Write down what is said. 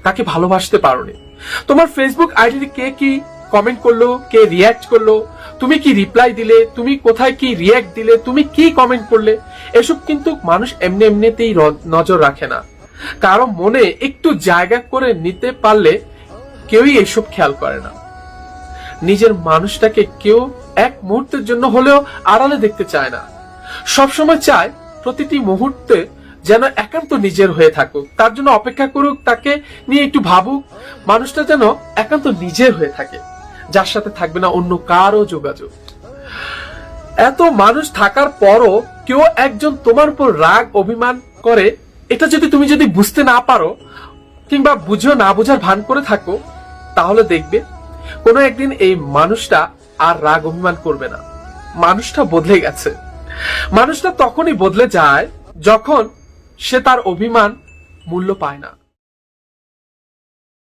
তাকে ভালোবাসতে পারোনি। তোমার ফেসবুক আইডিতে কে কি কমেন্ট করলো, কে রিয়াক্ট করলো, তুমি কি রিপ্লাই দিলে, তুমি কোথায় কি রিয়াক্ট দিলে, তুমি কি কমেন্ট করলে, এসব কিন্তু মানুষ এমনি এমনিতেই নজর রাখে না। কারো মনে একটু জায়গা করে নিতে পারলে কেউই এসব খেয়াল করে না। নিজের মানুষটাকে কেউ এক মুহূর্তের জন্য হলেও আড়ালে দেখতে চায় না, সবসময় চায় প্রতিটি মুহূর্তে যেন একান্ত নিজের হয়ে থাকুক, তার জন্য অপেক্ষা করুক, তাকে নিয়ে একটু ভাবুক, মানুষটা যেন একান্ত নিজের হয়ে থাকে, যার সাথে থাকবে না অন্য কারো যোগাযোগ। এত মানুষ থাকার পরও কেউ একজন তোমার উপর রাগ অভিমান করে, এটা তুমি যদি বুঝতে না পারো কিংবা বুঝো না বোঝার ভান করে থাকো, তাহলে দেখবে কোনো একদিন এই মানুষটা আর রাগ অভিমান করবে না। মানুষটা বদলে গেছে। মানুষটা তখনই বদলে যায় যখন সে তার অভিমান মূল্য পায় না।